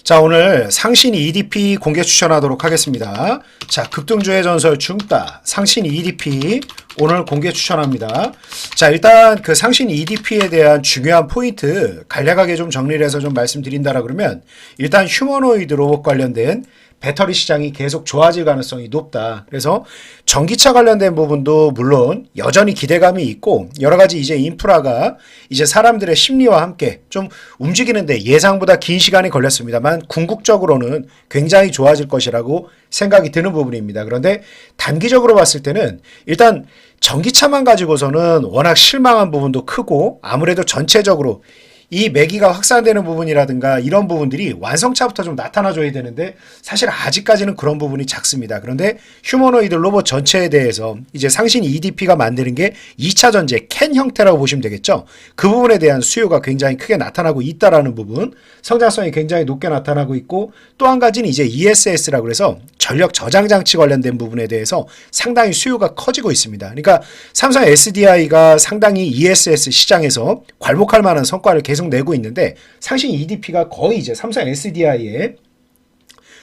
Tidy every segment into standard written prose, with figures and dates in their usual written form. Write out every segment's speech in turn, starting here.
자, 오늘 상신 EDP 공개 추천하도록 하겠습니다. 자, 급등주의 전설 중따 상신 EDP 오늘 공개 추천합니다. 자, 일단 그 상신 EDP에 대한 중요한 포인트 간략하게 좀 정리를 해서 좀 말씀드린다라 그러면, 일단 휴머노이드 로봇 관련된 배터리 시장이 계속 좋아질 가능성이 높다. 그래서 전기차 관련된 부분도 물론 여전히 기대감이 있고, 여러 가지 이제 인프라가 이제 사람들의 심리와 함께 좀 움직이는데 예상보다 긴 시간이 걸렸습니다만 궁극적으로는 굉장히 좋아질 것이라고 생각이 드는 부분입니다. 그런데 단기적으로 봤을 때는 일단 전기차만 가지고서는 워낙 실망한 부분도 크고, 아무래도 전체적으로 이 매기가 확산되는 부분이라든가 이런 부분들이 완성차부터 좀 나타나줘야 되는데 사실 아직까지는 그런 부분이 작습니다. 그런데 휴머노이드 로봇 전체에 대해서 이제 상신 EDP가 만드는 게 2차 전지 캔 형태라고 보시면 되겠죠. 그 부분에 대한 수요가 굉장히 크게 나타나고 있다라는 부분, 성장성이 굉장히 높게 나타나고 있고, 또 한 가지는 이제 ESS라고 해서 전력 저장 장치 관련된 부분에 대해서 상당히 수요가 커지고 있습니다. 그러니까 삼성 SDI가 상당히 ESS 시장에서 괄목할 만한 성과를 계속 내고 있는데, 상신 EDP가 거의 이제 삼성 SDI에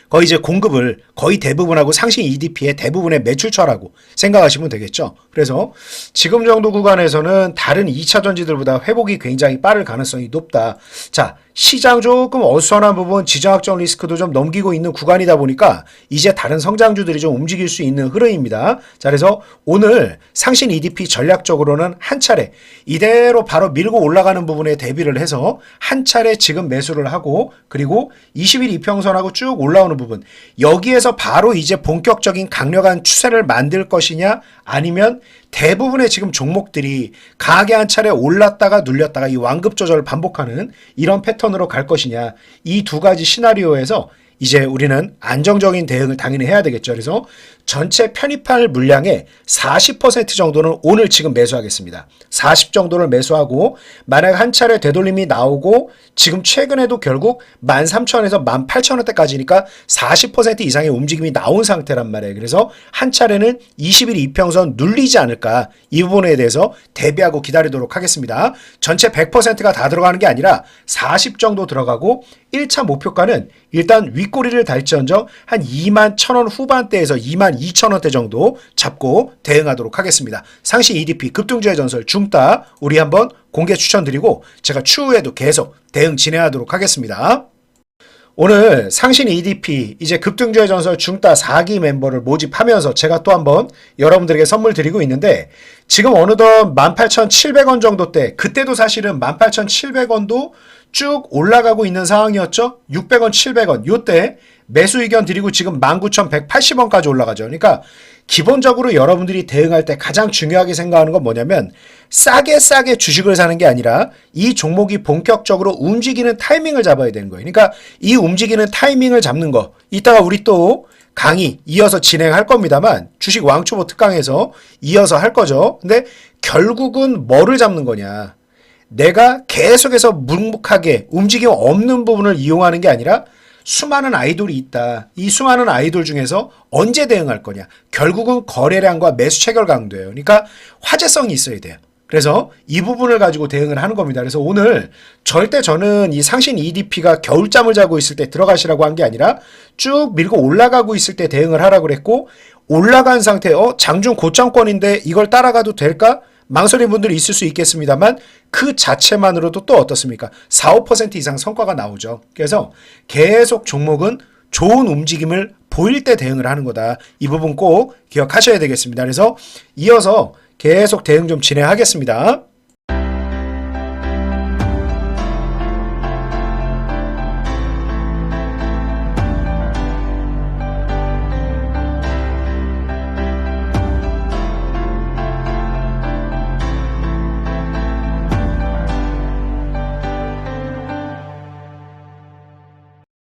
거의 이제 공급을 거의 대부분하고 상신 EDP의 대부분의 매출처라고 생각하시면 되겠죠. 그래서 지금 정도 구간에서는 다른 2차 전지들보다 회복이 굉장히 빠를 가능성이 높다. 자, 시장 조금 어수선한 부분, 지정학적 리스크도 좀 넘기고 있는 구간이다 보니까 이제 다른 성장주들이 좀 움직일 수 있는 흐름입니다. 자, 그래서 오늘 상신 EDP 전략적으로는 한 차례 이대로 바로 밀고 올라가는 부분에 대비를 해서 한 차례 지금 매수를 하고, 그리고 20일 이평선하고 쭉 올라오는 부분, 여기에서 바로 이제 본격적인 강력한 추세를 만들 것이냐, 아니면 대부분의 지금 종목들이 강하게 한 차례 올랐다가 눌렸다가 이 완급 조절을 반복하는 이런 패턴으로 갈 것이냐, 이 두 가지 시나리오에서 이제 우리는 안정적인 대응을 당연히 해야 되겠죠. 그래서 전체 편입할 물량의 40% 정도는 오늘 지금 매수하겠습니다. 40 정도를 매수하고, 만약 한 차례 되돌림이 나오고 지금 최근에도 결국 13,000원에서 18,000원대까지니까 40% 이상의 움직임이 나온 상태란 말이에요. 그래서 한 차례는 20일 이평선 눌리지 않을까, 이 부분에 대해서 대비하고 기다리도록 하겠습니다. 전체 100%가 다 들어가는 게 아니라 40 정도 들어가고, 1차 목표가는 일단 윗꼬리를 달지언정 한 21,000원 후반대에서 22,000원대 정도 잡고 대응하도록 하겠습니다. 상신 EDP 급등주의 전설 중따 우리 한번 공개 추천드리고, 제가 추후에도 계속 대응 진행하도록 하겠습니다. 오늘 상신 EDP 이제 급등주의 전설 중따 4기 멤버를 모집하면서 제가 또 한번 여러분들에게 선물 드리고 있는데, 지금 어느덧 18,700원 정도 때, 그때도 사실은 18,700원도 쭉 올라가고 있는 상황이었죠. 600원, 700원 요때 매수 의견 드리고 지금 19,180원까지 올라가죠. 그러니까 기본적으로 여러분들이 대응할 때 가장 중요하게 생각하는 건 뭐냐면, 싸게 주식을 사는 게 아니라 이 종목이 본격적으로 움직이는 타이밍을 잡아야 되는 거예요. 그러니까 이 움직이는 타이밍을 잡는 거, 이따가 우리 또 강의 이어서 진행할 겁니다만, 주식 왕초보 특강에서 이어서 할 거죠. 근데 결국은 뭐를 잡는 거냐, 내가 계속해서 묵묵하게 움직임 없는 부분을 이용하는 게 아니라 수많은 아이돌이 있다. 이 수많은 아이돌 중에서 언제 대응할 거냐. 결국은 거래량과 매수 체결 강도예요. 그러니까 화제성이 있어야 돼요. 그래서 이 부분을 가지고 대응을 하는 겁니다. 그래서 오늘 절대 저는 이 상신 EDP가 겨울잠을 자고 있을 때 들어가시라고 한 게 아니라 쭉 밀고 올라가고 있을 때 대응을 하라고 그랬고, 올라간 상태, 장중 고점권인데 이걸 따라가도 될까? 망설인 분들이 있을 수 있겠습니다만, 그 자체만으로도 또 어떻습니까? 4, 5% 이상 성과가 나오죠. 그래서 계속 종목은 좋은 움직임을 보일 때 대응을 하는 거다. 이 부분 꼭 기억하셔야 되겠습니다. 그래서 이어서 계속 대응 좀 진행하겠습니다.